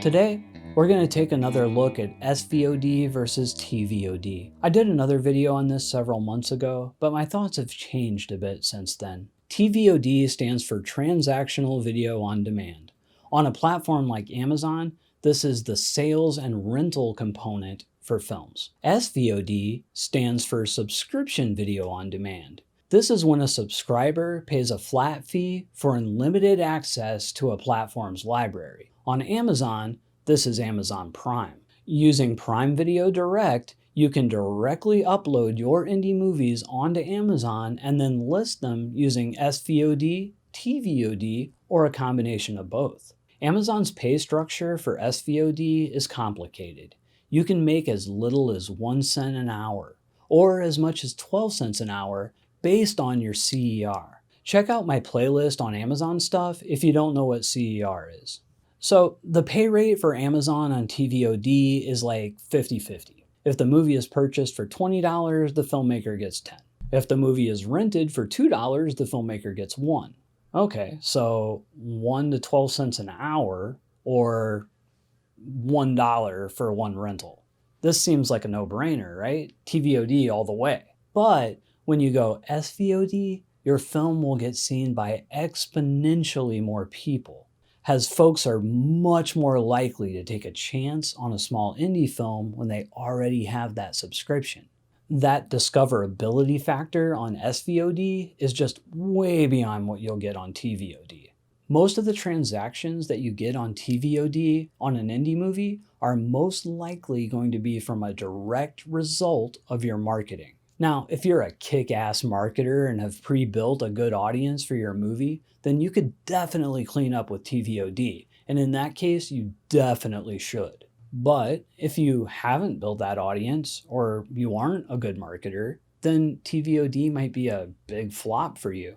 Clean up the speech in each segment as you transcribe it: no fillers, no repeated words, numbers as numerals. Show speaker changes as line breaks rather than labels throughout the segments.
Today, we're going to take another look at SVOD versus TVOD. I did another video on this several months ago, but my thoughts have changed a bit since then. TVOD stands for Transactional Video on Demand. On a platform like Amazon, this is the sales and rental component for films. SVOD stands for Subscription Video on Demand. This is when a subscriber pays a flat fee for unlimited access to a platform's library. On Amazon, this is Amazon Prime. Using Prime Video Direct, you can directly upload your indie movies onto Amazon and then list them using SVOD, TVOD, or a combination of both. Amazon's pay structure for SVOD is complicated. You can make as little as 1 cent an hour, or as much as 12 cents an hour, based on your CER. Check out my playlist on Amazon stuff if you don't know what CER is. So the pay rate for Amazon on TVOD is like 50-50. If the movie is purchased for $20, the filmmaker gets 10. If the movie is rented for $2, the filmmaker gets 1. Okay, so 1 to 12 cents an hour, or $1 for one rental. This seems like a no-brainer, right? TVOD all the way. But when you go SVOD, your film will get seen by exponentially more people, as folks are much more likely to take a chance on a small indie film when they already have that subscription. That discoverability factor on SVOD is just way beyond what you'll get on TVOD. Most of the transactions that you get on TVOD on an indie movie are most likely going to be from a direct result of your marketing. Now, if you're a kick-ass marketer and have pre-built a good audience for your movie, then you could definitely clean up with TVOD, and in that case, you definitely should. But if you haven't built that audience, or you aren't a good marketer, then TVOD might be a big flop for you.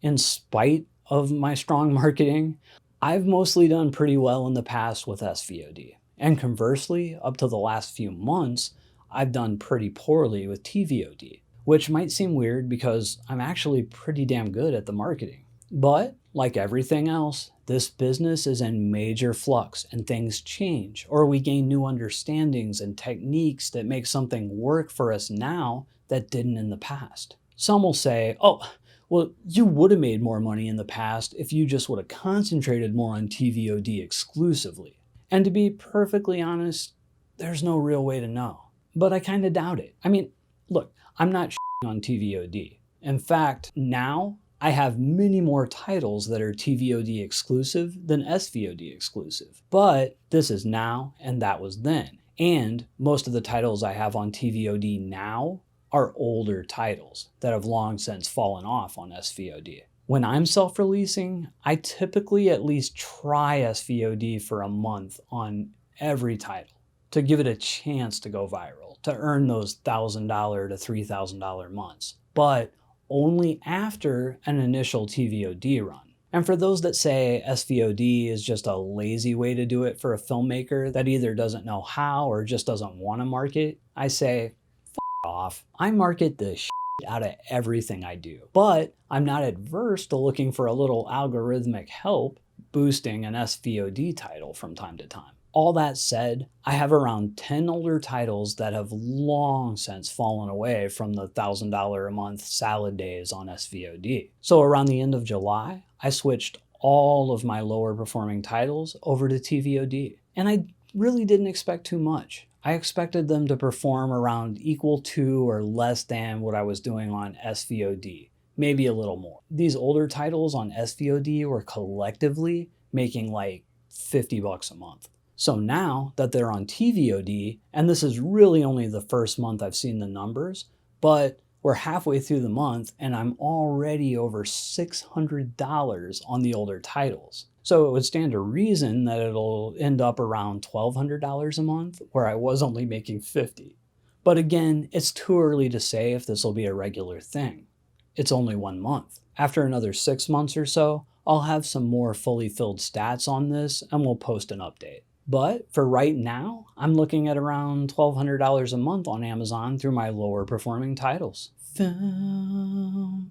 In spite of my strong marketing, I've mostly done pretty well in the past with SVOD. And conversely, up to the last few months, I've done pretty poorly with TVOD, which might seem weird because I'm actually pretty damn good at the marketing. But like everything else, this business is in major flux and things change, or we gain new understandings and techniques that make something work for us now that didn't in the past. Some will say, oh, well, you would have made more money in the past if you just would have concentrated more on TVOD exclusively. And to be perfectly honest, there's no real way to know. But I kind of doubt it. I mean, look, I'm not shitting on TVOD. In fact, now I have many more titles that are TVOD exclusive than SVOD exclusive. But this is now and that was then. And most of the titles I have on TVOD now are older titles that have long since fallen off on SVOD. When I'm self-releasing, I typically at least try SVOD for a month on every title to give it a chance to go viral, to earn those $1,000 to $3,000 months, but only after an initial TVOD run. And for those that say SVOD is just a lazy way to do it for a filmmaker that either doesn't know how or just doesn't want to market, I say, f off. I market the shit out of everything I do, but I'm not adverse to looking for a little algorithmic help boosting an SVOD title from time to time. All that said, I have around 10 older titles that have long since fallen away from the $1,000 a month salad days on SVOD. So around the end of July, I switched all of my lower performing titles over to TVOD. And I really didn't expect too much. I expected them to perform around equal to or less than what I was doing on SVOD, maybe a little more. These older titles on SVOD were collectively making like $50 a month. So now that they're on TVOD, and this is really only the first month I've seen the numbers, but we're halfway through the month and I'm already over $600 on the older titles. So it would stand to reason that it'll end up around $1,200 a month, where I was only making $50. But again, it's too early to say if this will be a regular thing. It's only 1 month. After another 6 months or so, I'll have some more fully filled stats on this and we'll post an update. But for right now, I'm looking at around $1,200 a month on Amazon through my lower performing titles. Filmmaker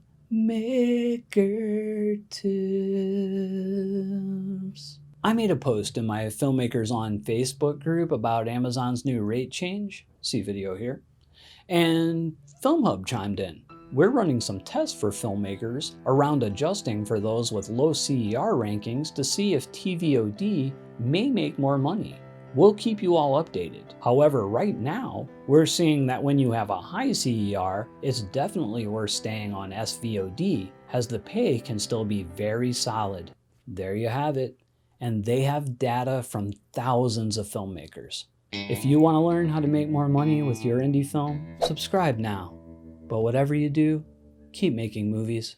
tips. I made a post in my Filmmakers on Facebook group about Amazon's new rate change, see video here, and FilmHub chimed in. We're running some tests for filmmakers around adjusting for those with low CER rankings to see if TVOD may make more money. We'll keep you all updated. However, right now, we're seeing that when you have a high CER, it's definitely worth staying on SVOD, as the pay can still be very solid. There you have it. And they have data from thousands of filmmakers. If you want to learn how to make more money with your indie film, subscribe now. But whatever you do, keep making movies.